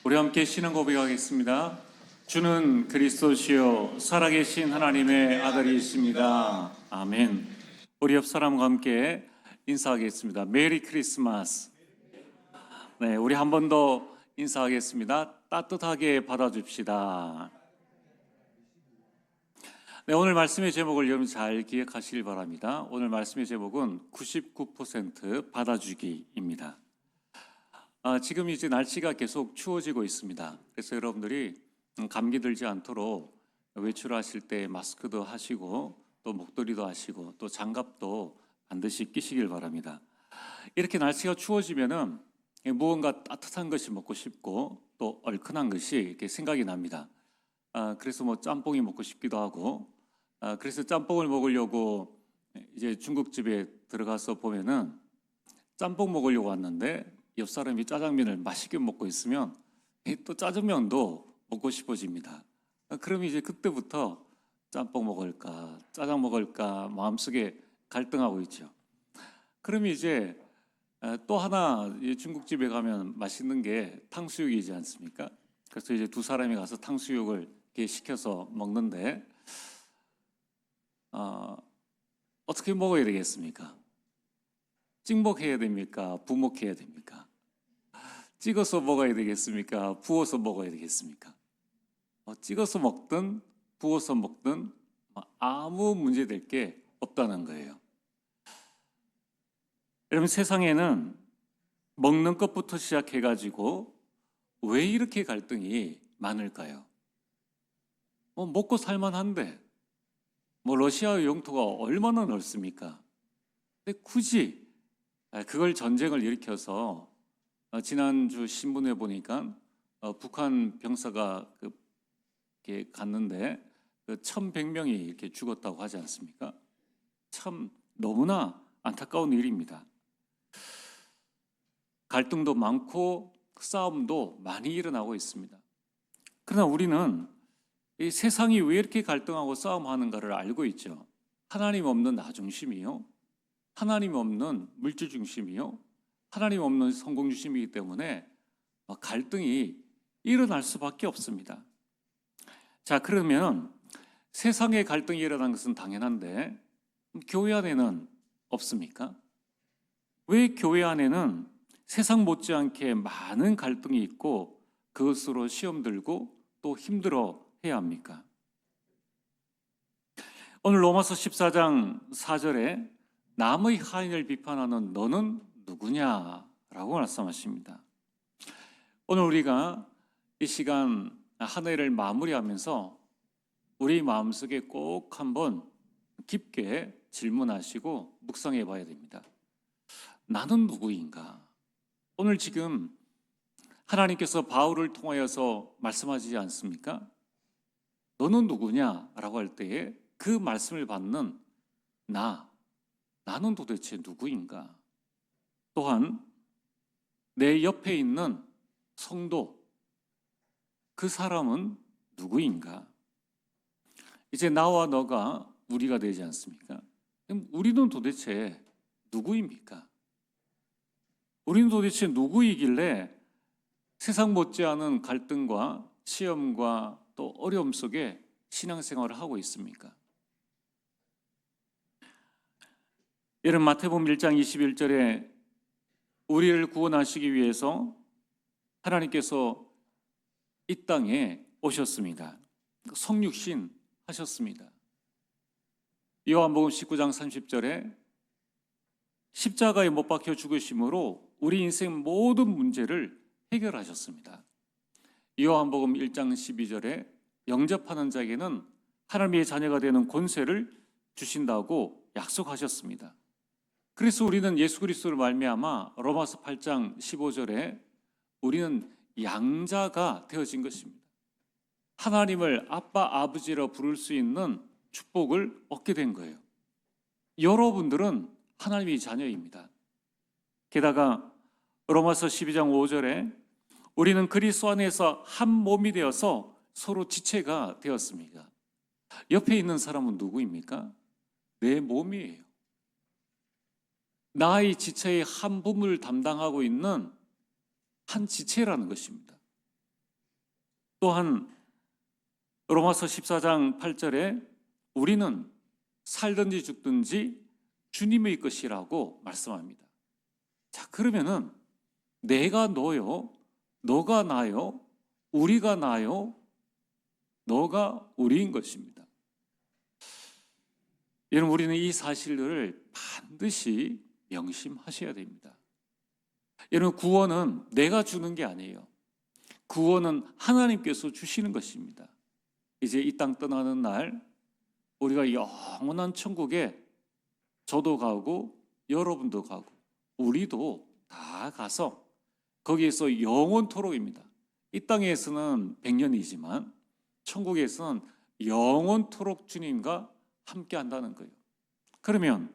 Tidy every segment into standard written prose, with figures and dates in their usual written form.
우리 함께 신앙 고백하겠습니다. 주는 그리스도시요 살아계신 하나님의 아들이십니다. 아멘. 우리 옆 사람과 함께 인사하겠습니다. 메리 크리스마스. 네, 우리 한 번 더 인사하겠습니다. 따뜻하게 받아줍시다. 네, 오늘 말씀의 제목을 여러분 잘 기억하시길 바랍니다. 오늘 말씀의 제목은 99% 받아주기입니다. 지금 이제 날씨가 계속 추워지고 있습니다. 그래서 여러분들이 감기 들지 않도록 외출하실 때 마스크도 하시고 또 목도리도 하시고 또 장갑도 반드시 끼시길 바랍니다. 이렇게 날씨가 추워지면은 무언가 따뜻한 것이 먹고 싶고 또 얼큰한 것이 이렇게 생각이 납니다. 그래서 뭐 짬뽕이 먹고 싶기도 하고, 그래서 짬뽕을 먹으려고 이제 중국집에 들어가서 보면은 짬뽕 먹으려고 왔는데 옆 사람이 짜장면을 맛있게 먹고 있으면 또 짜장면도 먹고 싶어집니다. 그럼 이제 그때부터 짬뽕 먹을까 짜장 먹을까 마음속에 갈등하고 있죠. 그럼 이제 또 하나 중국집에 가면 맛있는 게 탕수육이지 않습니까? 그래서 이제 두 사람이 가서 탕수육을 이렇게 시켜서 먹는데 어떻게 먹어야 되겠습니까? 찍먹해야 됩니까? 부먹해야 됩니까? 찍어서 먹어야 되겠습니까? 부어서 먹어야 되겠습니까? 찍어서 먹든 부어서 먹든 아무 문제될 게 없다는 거예요. 여러분, 세상에는 먹는 것부터 시작해가지고 왜 이렇게 갈등이 많을까요? 먹고 살만한데 러시아의 영토가 얼마나 넓습니까? 근데 굳이 그걸 전쟁을 일으켜서 지난주 신문에 보니까 북한 병사가 이렇게 갔는데 1,100명이 이렇게 죽었다고 하지 않습니까? 참 너무나 안타까운 일입니다. 갈등도 많고 싸움도 많이 일어나고 있습니다. 그러나 우리는 이 세상이 왜 이렇게 갈등하고 싸움하는가를 알고 있죠. 하나님 없는 나 중심이요, 하나님 없는 물질 중심이요, 하나님 없는 성공 중심이기 때문에 갈등이 일어날 수밖에 없습니다. 자, 그러면 세상에 갈등이 일어난 것은 당연한데 교회 안에는 없습니까? 왜 교회 안에는 세상 못지않게 많은 갈등이 있고 그것으로 시험 들고 또 힘들어 해야 합니까? 오늘 로마서 14장 4절에 남의 하인을 비판하는 너는 누구냐라고 말씀하십니다. 오늘 우리가 이 시간 한 해를 마무리하면서 우리 마음속에 꼭 한번 깊게 질문하시고 묵상해 봐야 됩니다. 나는 누구인가? 오늘 지금 하나님께서 바울을 통하여서 말씀하시지 않습니까? 너는 누구냐라고 할 때에 그 말씀을 받는 나는 도대체 누구인가? 또한 내 옆에 있는 성도, 그 사람은 누구인가? 이제 나와 너가 우리가 되지 않습니까? 그럼 우리는 도대체 누구입니까? 우리는 도대체 누구이길래 세상 못지않은 갈등과 시험과 또 어려움 속에 신앙생활을 하고 있습니까? 여러분, 마태복음 1장 21절에 우리를 구원하시기 위해서 하나님께서 이 땅에 오셨습니다. 성육신 하셨습니다. 요한복음 19장 30절에 십자가에 못 박혀 죽으심으로 우리 인생 모든 문제를 해결하셨습니다. 요한복음 1장 12절에 영접하는 자에게는 하나님의 자녀가 되는 권세를 주신다고 약속하셨습니다. 그래서 우리는 예수 그리스도를 말미암아 로마서 8장 15절에 우리는 양자가 되어진 것입니다. 하나님을 아빠, 아버지로 부를 수 있는 축복을 얻게 된 거예요. 여러분들은 하나님의 자녀입니다. 게다가 로마서 12장 5절에 우리는 그리스도 안에서 한 몸이 되어서 서로 지체가 되었습니다. 옆에 있는 사람은 누구입니까? 내 몸이에요. 나의 지체의 한 부분을 담당하고 있는 한 지체라는 것입니다. 또한 로마서 14장 8절에 우리는 살든지 죽든지 주님의 것이라고 말씀합니다. 자, 그러면은 내가 너요, 너가 나요, 우리가 나요, 너가 우리인 것입니다. 여러분, 우리는 이 사실을 반드시 명심하셔야 됩니다. 여러분, 구원은 내가 주는 게 아니에요. 구원은 하나님께서 주시는 것입니다. 이제 이 땅 떠나는 날 우리가 영원한 천국에 저도 가고 여러분도 가고 우리도 다 가서 거기에서 영원토록입니다. 이 땅에서는 100년이지만 천국에서는 영원토록 주님과 함께 한다는 거예요. 그러면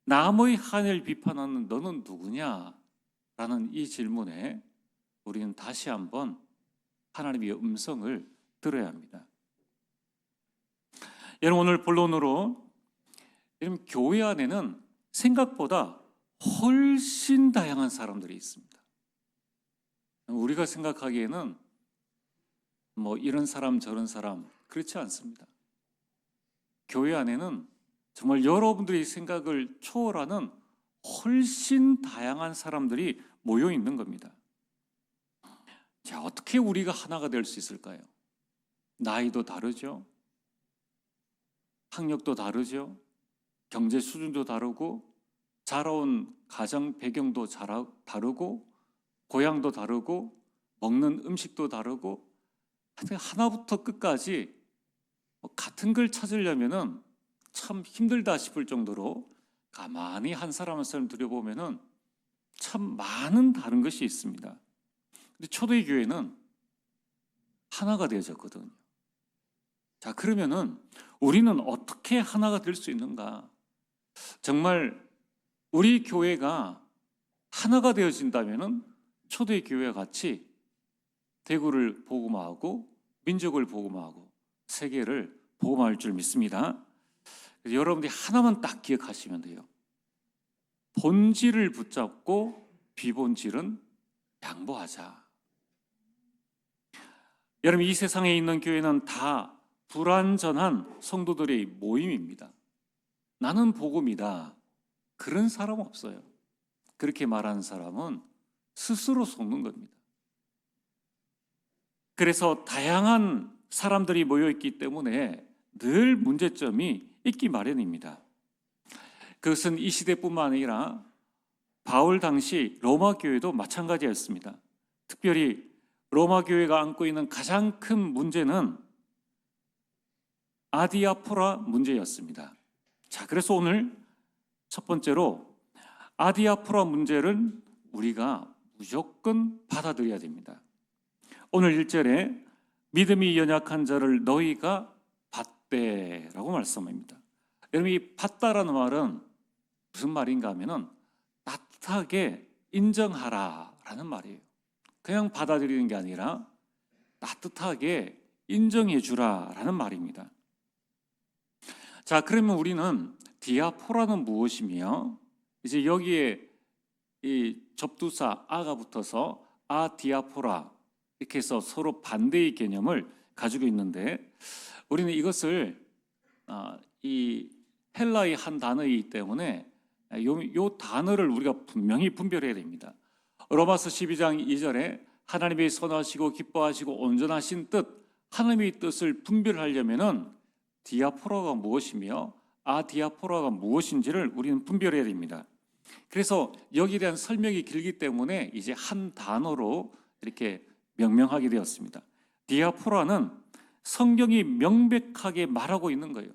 남의 한을 비판하는 너는 누구냐? 라는 이 질문에 우리는 다시 한번 하나님의 음성을 들어야 합니다. 여러분, 오늘 본론으로 여러분, 교회 안에는 생각보다 훨씬 다양한 사람들이 있습니다. 우리가 생각하기에는 뭐 이런 사람 저런 사람 그렇지 않습니다. 교회 안에는 정말 여러분들의 생각을 초월하는 훨씬 다양한 사람들이 모여 있는 겁니다. 자, 어떻게 우리가 하나가 될 수 있을까요? 나이도 다르죠. 학력도 다르죠. 경제 수준도 다르고 자라온 가정 배경도 다르고 고향도 다르고 먹는 음식도 다르고 하나부터 끝까지 같은 걸 찾으려면은 참 힘들다 싶을 정도로 가만히 한 사람 한 사람 들여보면은 참 많은 다른 것이 있습니다. 근데 초대의 교회는 하나가 되어졌거든요. 자, 그러면은 우리는 어떻게 하나가 될 수 있는가? 정말 우리 교회가 하나가 되어진다면은 초대의 교회와 같이 대구를 복음화하고 민족을 복음화하고 세계를 복음화할 줄 믿습니다. 여러분들이 하나만 딱 기억하시면 돼요. 본질을 붙잡고 비본질은 양보하자. 여러분, 이 세상에 있는 교회는 다 불완전한 성도들의 모임입니다. 나는 복음이다. 그런 사람 없어요. 그렇게 말하는 사람은 스스로 속는 겁니다. 그래서 다양한 사람들이 모여있기 때문에 늘 문제점이 있기 마련입니다. 그것은 이 시대뿐만 아니라 바울 당시 로마 교회도 마찬가지였습니다. 특별히 로마 교회가 안고 있는 가장 큰 문제는 아디아포라 문제였습니다. 자, 그래서 오늘 첫 번째로 아디아포라 문제를 우리가 무조건 받아들여야 됩니다. 오늘 1절에 믿음이 연약한 자를 너희가 받되라고 말씀합니다. 여러분, 이 받다라는 말은 무슨 말인가 하면은 따뜻하게 인정하라라는 말이에요. 그냥 받아들이는 게 아니라 따뜻하게 인정해 주라라는 말입니다. 자, 그러면 우리는 디아포라는 무엇이며, 이제 여기에 이 접두사 아가 붙어서 아디아포라 이렇게 해서 서로 반대의 개념을 가지고 있는데, 우리는 이것을 이 헬라의 한 단어이기 때문에 요 단어를 우리가 분명히 분별해야 됩니다. 로마서 12장 2절에 하나님이 선하시고 기뻐하시고 온전하신 뜻, 하나님의 뜻을 분별하려면은 디아포라가 무엇이며 아디아포라가 무엇인지를 우리는 분별해야 됩니다. 그래서 여기에 대한 설명이 길기 때문에 이제 한 단어로 이렇게 명명하게 되었습니다. 디아포라는 성경이 명백하게 말하고 있는 거예요.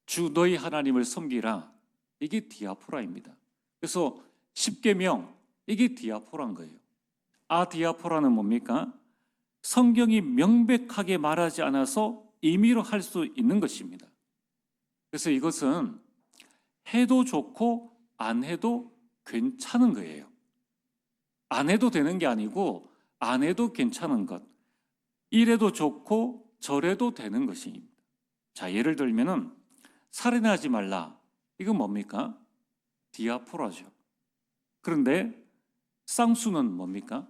주 너희 하나님을 섬기라. 이게 디아포라입니다. 그래서 십계명, 이게 디아포라인 거예요. 아디아포라는 뭡니까? 성경이 명백하게 말하지 않아서 임의로 할 수 있는 것입니다. 그래서 이것은 해도 좋고 안 해도 괜찮은 거예요. 안 해도 되는 게 아니고 안 해도 괜찮은 것. 이래도 좋고 저래도 되는 것입니다. 자, 예를 들면은 살인하지 말라. 이건 뭡니까? 디아포라죠. 그런데 쌍수는 뭡니까?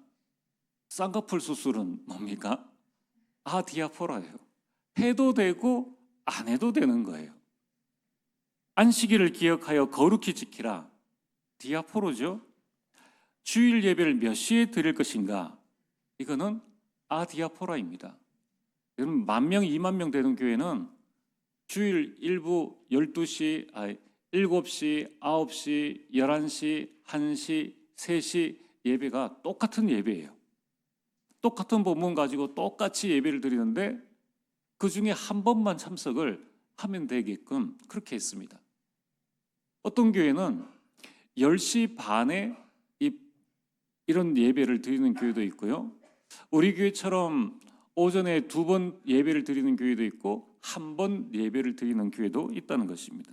쌍꺼풀 수술은 뭡니까? 아디아포라예요. 해도 되고 안 해도 되는 거예요. 안식일을 기억하여 거룩히 지키라. 디아포로죠. 주일 예배를 몇 시에 드릴 것인가? 이거는 아디아포라입니다. 여러분 10,000명, 20,000명 되는 교회는 주일 일부 12시, 7시, 9시, 11시, 1시, 3시 예배가 똑같은 예배예요. 똑같은 본문 가지고 똑같이 예배를 드리는데 그 중에 한 번만 참석을 하면 되게끔 그렇게 했습니다. 어떤 교회는 10시 반에 이런 예배를 드리는 교회도 있고요. 우리 교회처럼 오전에 2번 예배를 드리는 교회도 있고 1번 예배를 드리는 교회도 있다는 것입니다.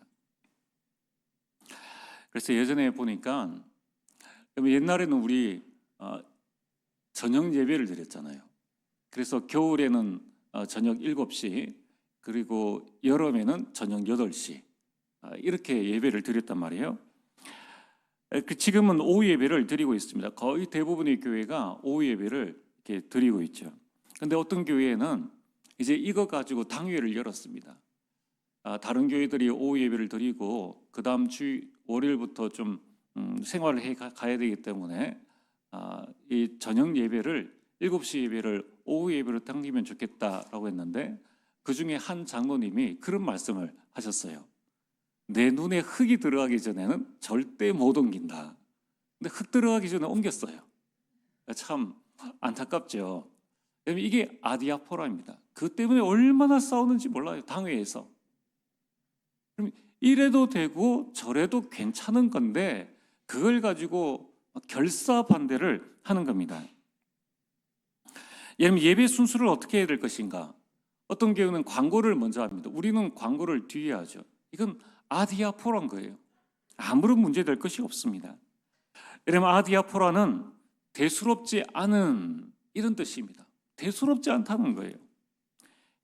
그래서 예전에 보니까 옛날에는 우리 저녁 예배를 드렸잖아요. 그래서 겨울에는 저녁 7시 그리고 여름에는 저녁 8시 이렇게 예배를 드렸단 말이에요. 지금은 오후 예배를 드리고 있습니다. 거의 대부분의 교회가 오후 예배를 이렇게 드리고 있죠. 근데 어떤 교회는 이제 이거 가지고 당회를 열었습니다. 다른 교회들이 오후 예배를 드리고 그 다음 주 월요일부터 좀 생활을 해 가야 되기 때문에 이 저녁 예배를 7시 예배를 오후 예배로 당기면 좋겠다라고 했는데 그 중에 한 장로님이 그런 말씀을 하셨어요. 내 눈에 흙이 들어가기 전에는 절대 못 옮긴다. 근데 흙 들어가기 전에 옮겼어요. 참 안타깝죠. 이게 아디아포라입니다. 그 때문에 얼마나 싸우는지 몰라요. 당회에서. 그럼 이래도 되고 저래도 괜찮은 건데 그걸 가지고 결사반대를 하는 겁니다. 여러분 예배 순서를 어떻게 해야 될 것인가? 어떤 경우는 광고를 먼저 합니다. 우리는 광고를 뒤에 하죠. 이건 아디아포란 거예요. 아무런 문제될 것이 없습니다. 여러분 아디아포라는 대수롭지 않은 이런 뜻입니다. 대수롭지 않다는 거예요.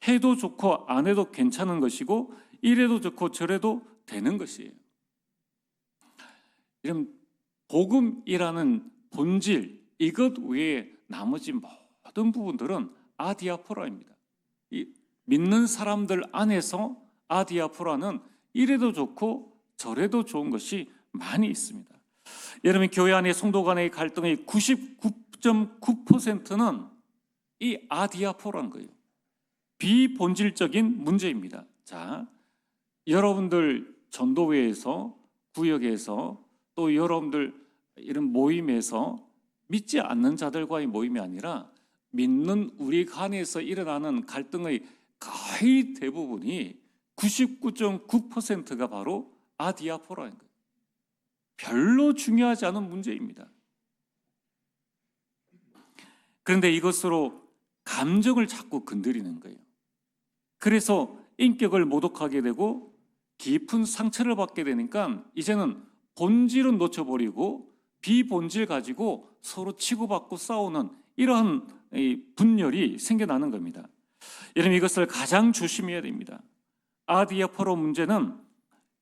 해도 좋고 안 해도 괜찮은 것이고 이래도 좋고 저래도 되는 것이에요. 여러분 복음이라는 본질 이것 외에 나머지 모든 부분들은 아디아포라입니다. 이 믿는 사람들 안에서 아디아포라는 이래도 좋고 저래도 좋은 것이 많이 있습니다. 여러분 교회 안의 성도 간의 갈등의 99.9%는 이 아디아포라는 거예요. 비본질적인 문제입니다. 자, 여러분들 전도회에서 구역에서 또 여러분들 이런 모임에서 믿지 않는 자들과의 모임이 아니라 믿는 우리 간에서 일어나는 갈등의 거의 대부분이 99.9%가 바로 아디아포라는 거예요. 별로 중요하지 않은 문제입니다. 그런데 이것으로 감정을 자꾸 건드리는 거예요. 그래서 인격을 모독하게 되고 깊은 상처를 받게 되니까 이제는 본질은 놓쳐버리고 비본질 가지고 서로 치고받고 싸우는 이러한 분열이 생겨나는 겁니다. 여러분 이것을 가장 조심해야 됩니다. 아디아포로 문제는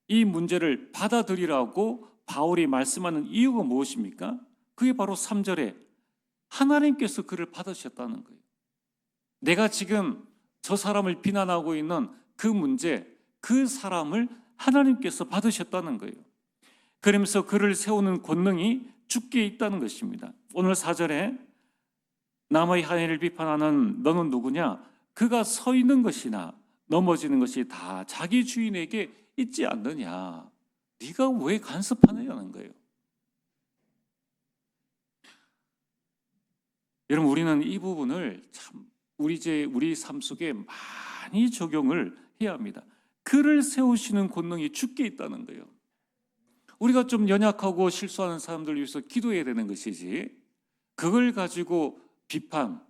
이 문제를 받아들이라고 바울이 말씀하는 이유가 무엇입니까? 그게 바로 3절에 하나님께서 그를 받으셨다는 거예요. 내가 지금 저 사람을 비난하고 있는 그 문제, 그 사람을 하나님께서 받으셨다는 거예요. 그러면서 그를 세우는 권능이 주께 있다는 것입니다. 오늘 4절에 남의 하인을 비판하는 너는 누구냐? 그가 서 있는 것이나 넘어지는 것이 다 자기 주인에게 있지 않느냐? 네가 왜 간섭하느냐는 거예요. 여러분 우리는 이 부분을 참 우리 삶 속에 많이 적용을 해야 합니다. 그를 세우시는 권능이 주께 있다는 거예요. 우리가 좀 연약하고 실수하는 사람들 위해서 기도해야 되는 것이지 그걸 가지고 비판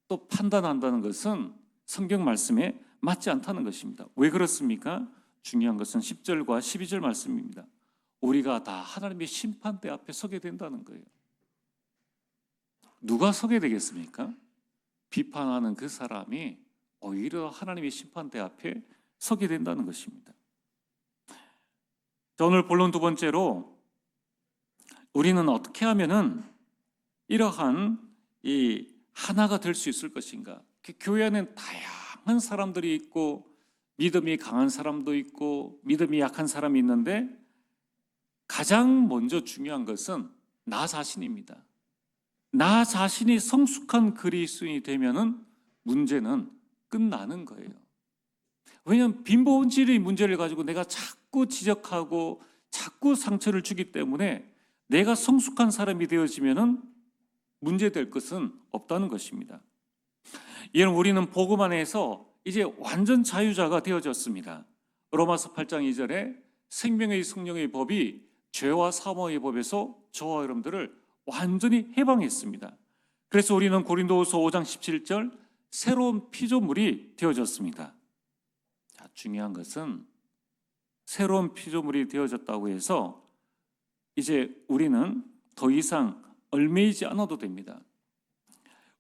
또 판단한다는 것은 성경 말씀에 맞지 않다는 것입니다. 왜 그렇습니까? 중요한 것은 10절과 12절 말씀입니다. 우리가 다 하나님의 심판대 앞에 서게 된다는 거예요. 누가 서게 되겠습니까? 비판하는 그 사람이 오히려 하나님의 심판대 앞에 서게 된다는 것입니다. 자, 오늘 본론 두 번째로 우리는 어떻게 하면은 이러한 이 하나가 될 수 있을 것인가? 교회 안에는 다양한 사람들이 있고 믿음이 강한 사람도 있고 믿음이 약한 사람이 있는데 가장 먼저 중요한 것은 나 자신입니다. 나 자신이 성숙한 그리스도인이 되면은 문제는 끝나는 거예요. 왜냐하면 빈본질의 문제를 가지고 내가 자꾸 지적하고 자꾸 상처를 주기 때문에 내가 성숙한 사람이 되어지면은 문제될 것은 없다는 것입니다. 이는 우리는 복음 안에서 이제 완전 자유자가 되어졌습니다. 로마서 8장 2절에 생명의 성령의 법이 죄와 사망의 법에서 저와 여러분들을 완전히 해방했습니다. 그래서 우리는 고린도후서 5장 17절 새로운 피조물이 되어졌습니다. 자, 중요한 것은 새로운 피조물이 되어졌다고 해서 이제 우리는 더 이상 얽매이지 않아도 됩니다.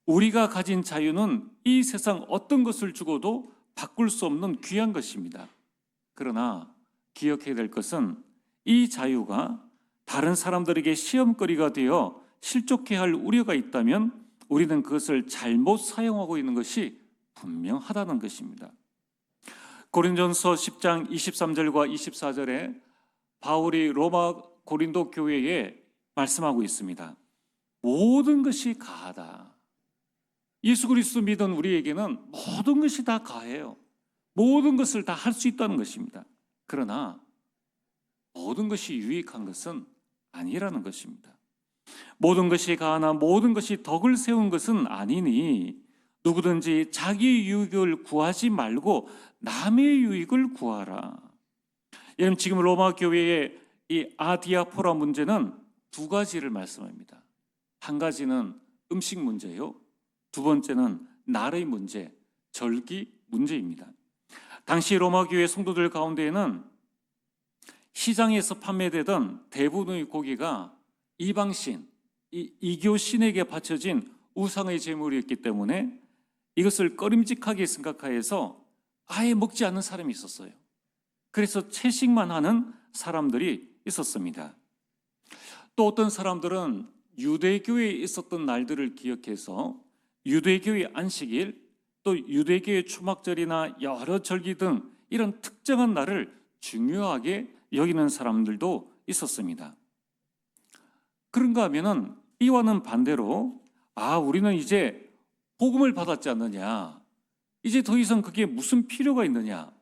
우리가 가진 자유는 이 세상 어떤 것을 주고도 바꿀 수 없는 귀한 것입니다. 그러나 기억해야 될 것은 이 자유가 다른 사람들에게 시험거리가 되어 실족해야 할 우려가 있다면 우리는 그것을 잘못 사용하고 있는 것이 분명하다는 것입니다. 고린도전서 10장 23절과 24절에 바울이 로마 고린도 교회에 말씀하고 있습니다. 모든 것이 가하다. 예수 그리스도 믿은 우리에게는 모든 것이 다 가해요. 모든 것을 다 할 수 있다는 것입니다. 그러나 모든 것이 유익한 것은 아니라는 것입니다. 모든 것이 가하나 모든 것이 덕을 세운 것은 아니니 누구든지 자기 유익을 구하지 말고 남의 유익을 구하라. 여러분, 지금 로마 교회의 이 아디아포라 문제는 두 가지를 말씀합니다. 한 가지는 음식 문제요. 두 번째는 날의 문제, 절기 문제입니다. 당시 로마 교회 성도들 가운데에는 시장에서 판매되던 대부분의 고기가 이방신, 이교 신에게 바쳐진 우상의 제물이었기 때문에 이것을 꺼림직하게 생각하여서 아예 먹지 않는 사람이 있었어요. 그래서 채식만 하는 사람들이 있었습니다. 또 어떤 사람들은 유대교에 있었던 날들을 기억해서 유대교의 안식일, 또 유대교의 초막절이나 여러 절기 등 이런 특정한 날을 중요하게 여기는 사람들도 있었습니다. 그런가 하면은 이와는 반대로 우리는 이제 복음을 받았지 않느냐, 이제 더 이상 그게 무슨 필요가 있느냐,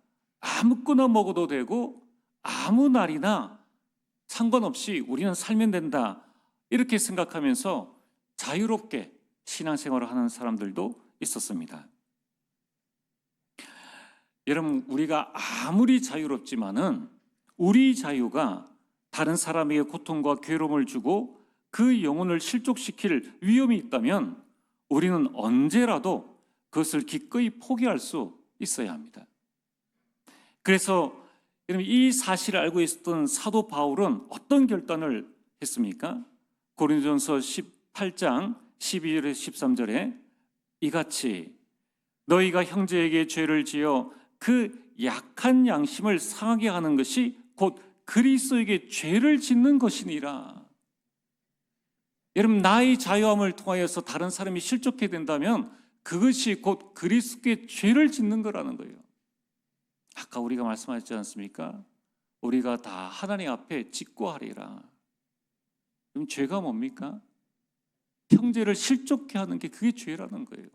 아무거나 먹어도 되고 아무 날이나 상관없이 우리는 살면 된다, 이렇게 생각하면서 자유롭게 신앙생활을 하는 사람들도 있었습니다. 여러분, 우리가 아무리 자유롭지만은 우리 자유가 다른 사람에게 고통과 괴로움을 주고 그 영혼을 실족시킬 위험이 있다면 우리는 언제라도 그것을 기꺼이 포기할 수 있어야 합니다. 그래서 여러분, 이 사실을 알고 있었던 사도 바울은 어떤 결단을 했습니까? 고린도전서 18장 12절에 13절에 이같이 너희가 형제에게 죄를 지어 그 약한 양심을 상하게 하는 것이 곧 그리스도에게 죄를 짓는 것이니라. 여러분, 나의 자유함을 통하여서 다른 사람이 실족하게 된다면 그것이 곧 그리스도께 죄를 짓는 거라는 거예요. 아까 우리가 말씀하셨지 않습니까? 우리가 다 하나님 앞에 직고하리라. 그럼 죄가 뭡니까? 형제를 실족케 하는 게 그게 죄라는 거예요.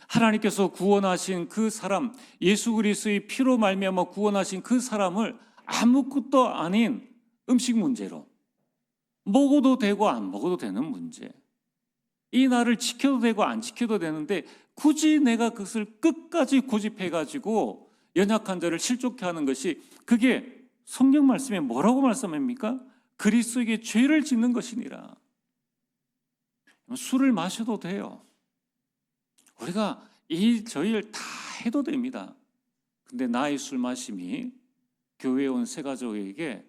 하나님께서 구원하신 그 사람, 예수 그리스도의 피로 말미암아 구원하신 그 사람을 아무것도 아닌 음식 문제로, 먹어도 되고 안 먹어도 되는 문제, 이 날을 지켜도 되고 안 지켜도 되는데 굳이 내가 그것을 끝까지 고집해가지고 연약한 자를 실족케 하는 것이, 그게 성경 말씀에 뭐라고 말씀합니까? 그리스도에게 죄를 짓는 것이니라. 술을 마셔도 돼요. 우리가 저희를 다 해도 됩니다. 근데 나의 술 마심이 교회에 온 새 가족에게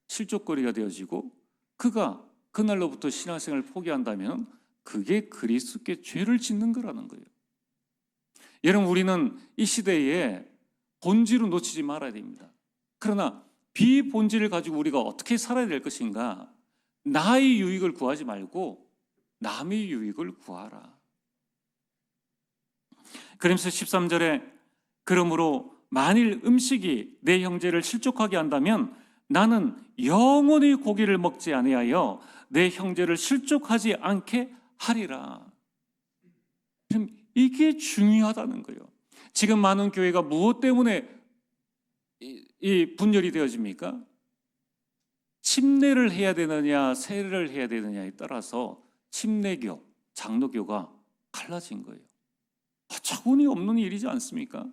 실족거리가 되어지고 그가 그날로부터 신앙생활을 포기한다면 그게 그리스도께 죄를 짓는 거라는 거예요. 여러분, 우리는 이 시대에 본질을 놓치지 말아야 됩니다. 그러나 비본질을 가지고 우리가 어떻게 살아야 될 것인가? 나의 유익을 구하지 말고 남의 유익을 구하라. 그러면서 13절에 그러므로 만일 음식이 내 형제를 실족하게 한다면 나는 영원히 고기를 먹지 아니하여 내 형제를 실족하지 않게 하리라. 그럼 이게 중요하다는 거예요. 지금 많은 교회가 무엇 때문에 이 분열이 되어집니까? 침례를 해야 되느냐 세례를 해야 되느냐에 따라서 침례교, 장로교가 갈라진 거예요. 어처구니 없는 일이지 않습니까?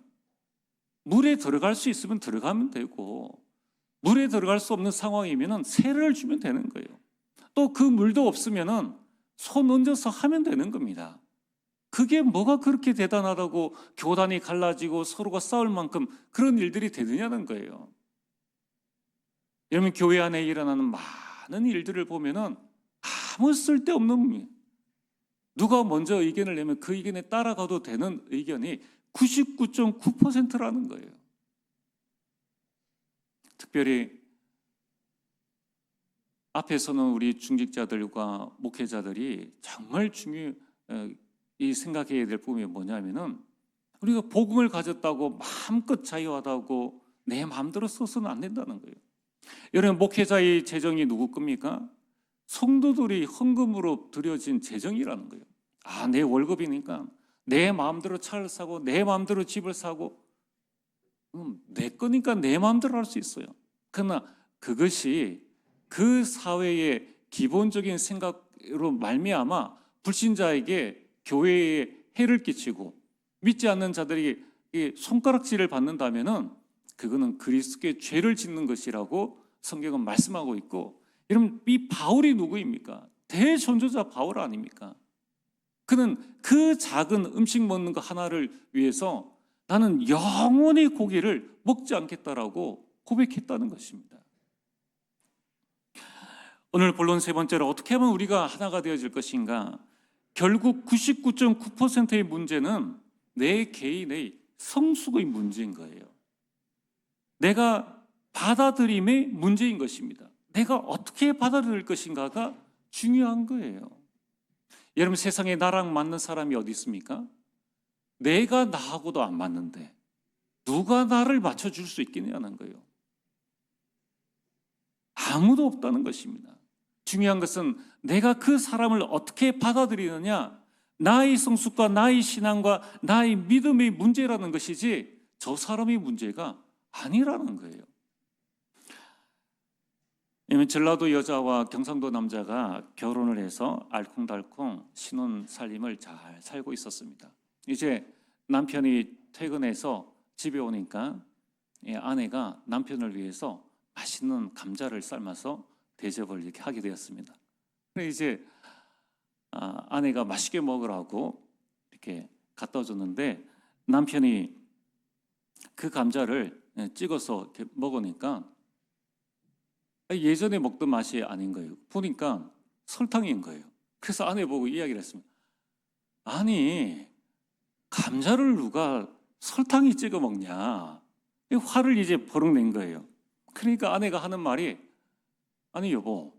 물에 들어갈 수 있으면 들어가면 되고 물에 들어갈 수 없는 상황이면 세례를 주면 되는 거예요. 또 그 물도 없으면 손 얹어서 하면 되는 겁니다. 그게 뭐가 그렇게 대단하다고 교단이 갈라지고 서로가 싸울 만큼 그런 일들이 되느냐는 거예요. 여러분, 교회 안에 일어나는 많은 일들을 보면은 아무 쓸데없는, 누가 먼저 의견을 내면 그 의견에 따라가도 되는 의견이 99.9%라는 거예요. 특별히 앞에서는 우리 중직자들과 목회자들이 정말 이 생각해야 될 부분이 뭐냐면은 우리가 복음을 가졌다고 마음껏 자유하다고 내 마음대로 써서는 안 된다는 거예요. 여러분, 목회자의 재정이 누구 겁니까? 성도들이 헌금으로 드려진 재정이라는 거예요. 내 월급이니까 내 마음대로 차를 사고 내 마음대로 집을 사고 내 거니까 내 마음대로 할 수 있어요. 그러나 그것이 그 사회의 기본적인 생각으로 말미암아 불신자에게 교회에 해를 끼치고 믿지 않는 자들이 손가락질을 받는다면은 그거는 그리스도의 죄를 짓는 것이라고 성경은 말씀하고 있고, 여러분, 이 바울이 누구입니까? 대전도자 바울 아닙니까? 그는 그 작은 음식 먹는 거 하나를 위해서 나는 영원히 고기를 먹지 않겠다라고 고백했다는 것입니다. 오늘 본론 세 번째로 어떻게 하면 우리가 하나가 되어질 것인가? 결국 99.9%의 문제는 내 개인의 성숙의 문제인 거예요. 내가 받아들임의 문제인 것입니다. 내가 어떻게 받아들일 것인가가 중요한 거예요. 여러분, 세상에 나랑 맞는 사람이 어디 있습니까? 내가 나하고도 안 맞는데 누가 나를 맞춰줄 수 있겠냐는 거예요. 아무도 없다는 것입니다. 중요한 것은 내가 그 사람을 어떻게 받아들이느냐, 나의 성숙과 나의 신앙과 나의 믿음의 문제라는 것이지 저 사람의 문제가 아니라는 거예요. 전라도 여자와 경상도 남자가 결혼을 해서 알콩달콩 신혼 살림을 잘 살고 있었습니다. 이제 남편이 퇴근해서 집에 오니까 아내가 남편을 위해서 맛있는 감자를 삶아서 대접을 이렇게 하게 되었습니다. 그래서 이제 아내가 맛있게 먹으라고 이렇게 갖다 줬는데 남편이 그 감자를 찍어서 이렇게 먹으니까 예전에 먹던 맛이 아닌 거예요. 보니까 설탕인 거예요. 그래서 아내 보고 이야기를 했습니다. 아니, 감자를 누가 설탕이 찍어 먹냐? 화를 이제 버럭 낸 거예요. 그러니까 아내가 하는 말이, 아니 여보,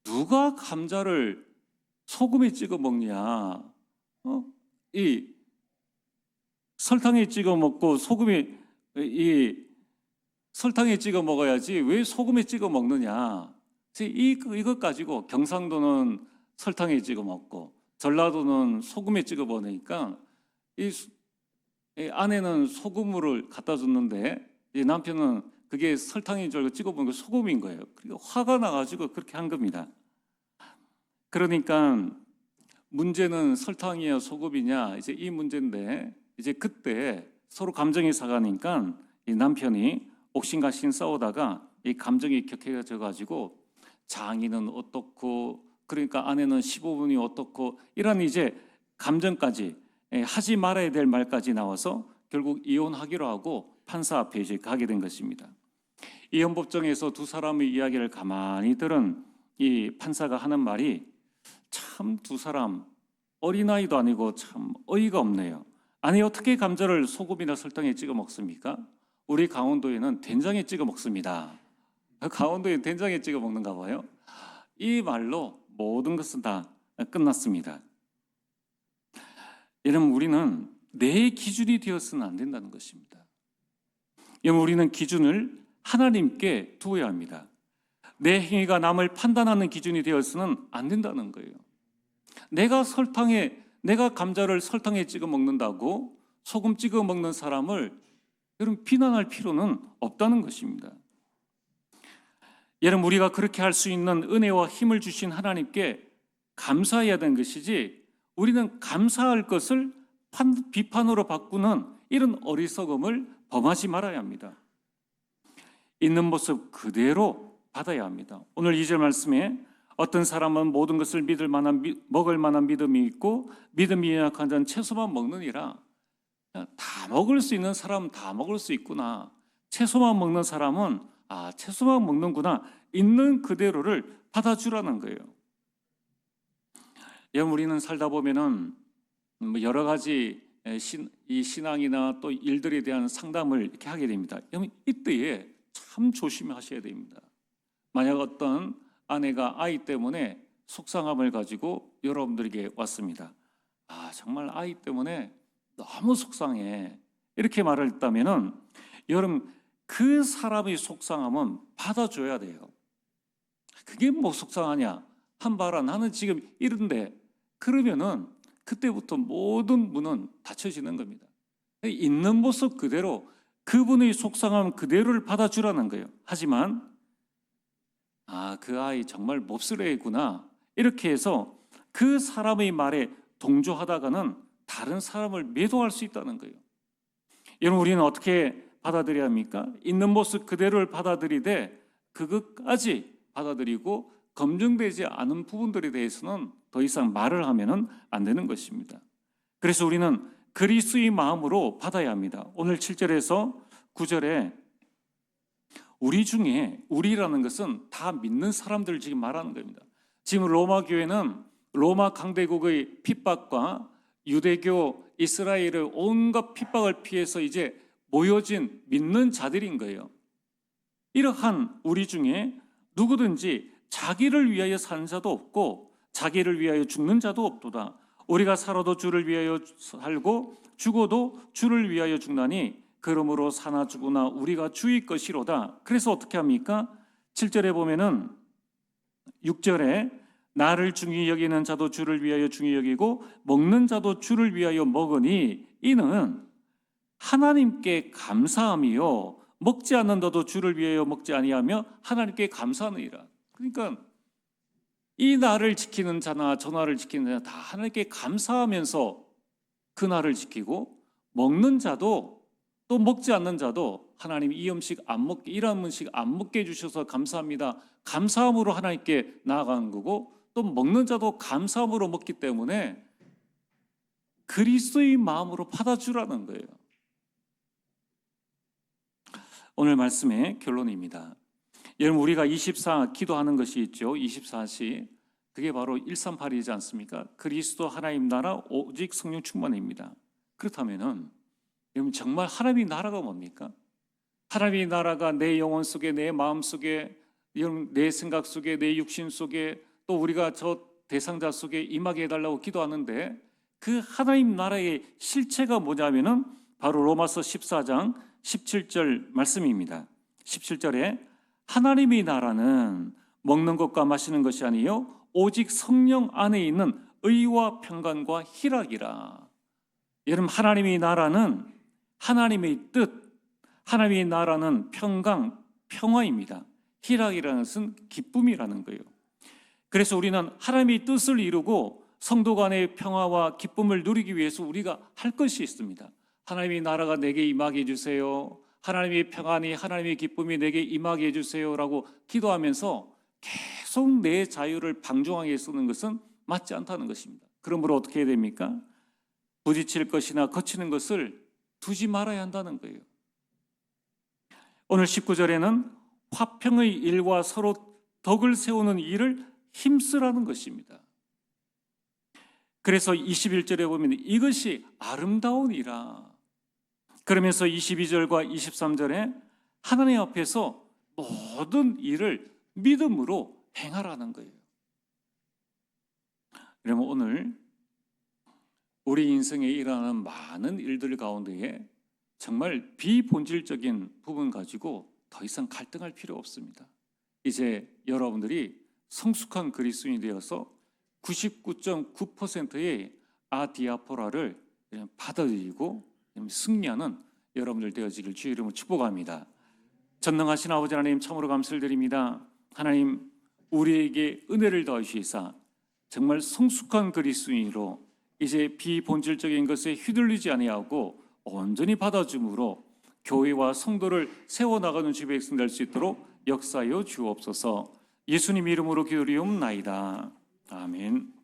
누가 감자를 소금에 찍어 먹냐? 이 설탕에 찍어 먹고 설탕에 찍어 먹어야지 왜 소금에 찍어 먹느냐? 이것 가지고 경상도는 설탕에 찍어 먹고 전라도는 소금에 찍어 먹으니까 이 아내는 소금물을 갖다 줬는데 이 남편은 그게 설탕인 줄 알고 찍어 먹은 게 소금인 거예요. 그러니까 화가 나가지고 그렇게 한 겁니다. 그러니까 문제는 설탕이냐 소금이냐 이제 이 문제인데, 이제 그때 서로 감정이 상하니까 이 남편이 옥신각신 싸우다가 이 감정이 격해져 가지고 장인은 어떻고, 그러니까 아내는 15분이 어떻고, 이런 이제 감정까지 하지 말아야 될 말까지 나와서 결국 이혼하기로 하고 판사 앞에 이제 가게 된 것입니다. 이혼법정에서 두 사람의 이야기를 가만히 들은 이 판사가 하는 말이, 참 두 사람 어린아이도 아니고 참 어이가 없네요. 아니, 어떻게 감자를 소금이나 설탕에 찍어 먹습니까? 우리 강원도에는 된장에 찍어 먹습니다. 강원도에 된장에 찍어 먹는가 봐요. 이 말로 모든 것은 다 끝났습니다. 여러분, 우리는 내 기준이 되어서는 안 된다는 것입니다. 여러분, 우리는 기준을 하나님께 두어야 합니다. 내 행위가 남을 판단하는 기준이 되어서는 안 된다는 거예요. 내가 감자를 설탕에 찍어 먹는다고 소금 찍어 먹는 사람을 여러분 비난할 필요는 없다는 것입니다. 여러분, 우리가 그렇게 할 수 있는 은혜와 힘을 주신 하나님께 감사해야 되는 것이지, 우리는 감사할 것을 비판으로 바꾸는 이런 어리석음을 범하지 말아야 합니다. 있는 모습 그대로 받아야 합니다. 오늘 2절 말씀에 어떤 사람은 모든 것을 먹을 만한 믿음이 있고 믿음이 연약한 자는 채소만 먹느니라. 다 먹을 수 있는 사람은 다 먹을 수 있구나. 채소만 먹는 사람은 채소만 먹는구나. 있는 그대로를 받아주라는 거예요. 여러분, 우리는 살다 보면은 여러 가지 이 신앙이나 또 일들에 대한 상담을 이렇게 하게 됩니다. 여러분, 이때에 참 조심하셔야 됩니다. 만약 어떤 아내가 아이 때문에 속상함을 가지고 여러분들에게 왔습니다. 정말 아이 때문에 너무 속상해. 이렇게 말을 했다면은 여러분, 그 사람의 속상함은 받아줘야 돼요. 그게 뭐 속상하냐? 한바라 나는 지금 이런데, 그러면은 그때부터 모든 문은 닫혀지는 겁니다. 있는 모습 그대로 그분의 속상함 그대로를 받아주라는 거예요. 하지만 그 아이 정말 몹쓸 애구나 이렇게 해서 그 사람의 말에 동조하다가는 다른 사람을 매도할 수 있다는 거예요. 여러분, 우리는 어떻게 받아들여야 합니까? 있는 모습 그대로를 받아들이되 그것까지 받아들이고 검증되지 않은 부분들에 대해서는 더 이상 말을 하면은 안 되는 것입니다. 그래서 우리는 그리스도의 마음으로 받아야 합니다. 오늘 7절에서 9절에 우리 중에, 우리라는 것은 다 믿는 사람들을 지금 말하는 겁니다. 지금 로마 교회는 로마 강대국의 핍박과 유대교, 이스라엘의 온갖 핍박을 피해서 이제 모여진 믿는 자들인 거예요. 이러한 우리 중에 누구든지 자기를 위하여 사는 자도 없고 자기를 위하여 죽는 자도 없도다. 우리가 살아도 주를 위하여 살고 죽어도 주를 위하여 죽나니 그러므로 사나 죽으나 우리가 주의 것이로다. 그래서 어떻게 합니까? 7절에 보면은 6절에 나를 중히 여기는 자도 주를 위하여 중히 여기고 먹는 자도 주를 위하여 먹으니 이는 하나님께 감사함이요 먹지 않는다도 주를 위하여 먹지 아니하며 하나님께 감사하느니라. 그러니까 이 날을 지키는 자나 저 날을 지키는 자 다 하나님께 감사하면서 그 날을 지키고, 먹는 자도 또 먹지 않는 자도 하나님 이 음식 안 먹게, 이런 음식 안 먹게 해주셔서 감사합니다. 감사함으로 하나님께 나아가는 거고, 또 먹는 자도 감사함으로 먹기 때문에 그리스도의 마음으로 받아주라는 거예요. 오늘 말씀의 결론입니다. 여러분, 우리가 24 기도하는 것이 있죠. 24시. 그게 바로 138이지 않습니까? 그리스도 하나님 나라 오직 성령 충만입니다. 그렇다면은 여러분, 정말 하나님의 나라가 뭡니까? 하나님의 나라가 내 영혼 속에, 내 마음 속에, 여러분 내 생각 속에, 내 육신 속에, 또 우리가 저 대상자 속에 임하게 해달라고 기도하는데, 그 하나님 나라의 실체가 뭐냐면은 바로 로마서 14장 17절 말씀입니다. 17절에 하나님의 나라는 먹는 것과 마시는 것이 아니요 오직 성령 안에 있는 의와 평강과 희락이라. 여러분, 하나님의 나라는 하나님의 뜻, 하나님의 나라는 평강, 평화입니다. 희락이라는 것은 기쁨이라는 거예요. 그래서 우리는 하나님의 뜻을 이루고 성도 간의 평화와 기쁨을 누리기 위해서 우리가 할 것이 있습니다. 하나님의 나라가 내게 임하게 해주세요. 하나님의 평안이, 하나님의 기쁨이 내게 임하게 해주세요라고 기도하면서 계속 내 자유를 방종하게 쓰는 것은 맞지 않다는 것입니다. 그러므로 어떻게 해야 됩니까? 부딪힐 것이나 거치는 것을 두지 말아야 한다는 거예요. 오늘 19절에는 화평의 일과 서로 덕을 세우는 일을 힘쓰라는 것입니다. 그래서 21절에 보면 이것이 아름다운 일이라. 그러면서 22절과 23절에 하나님 앞에서 모든 일을 믿음으로 행하라는 거예요. 여러분, 오늘 우리 인생에 일어나는 많은 일들 가운데에 정말 비본질적인 부분 가지고 더 이상 갈등할 필요 없습니다. 이제 여러분들이 성숙한 그리스도인이 되어서 99.9%의 아디아포라를 받아들이고 승리하는 여러분들 되어지길 주의 이름으로 축복합니다. 전능하신 아버지 하나님, 참으로 감사를 드립니다. 하나님, 우리에게 은혜를 더하시사 정말 성숙한 그리스도인으로 이제 비본질적인 것에 휘둘리지 아니하고 온전히 받아줌으로 교회와 성도를 세워나가는 주의 백성 될 수 있도록 역사하여 주옵소서. 예수님 이름으로 기도리옵나이다. 아멘.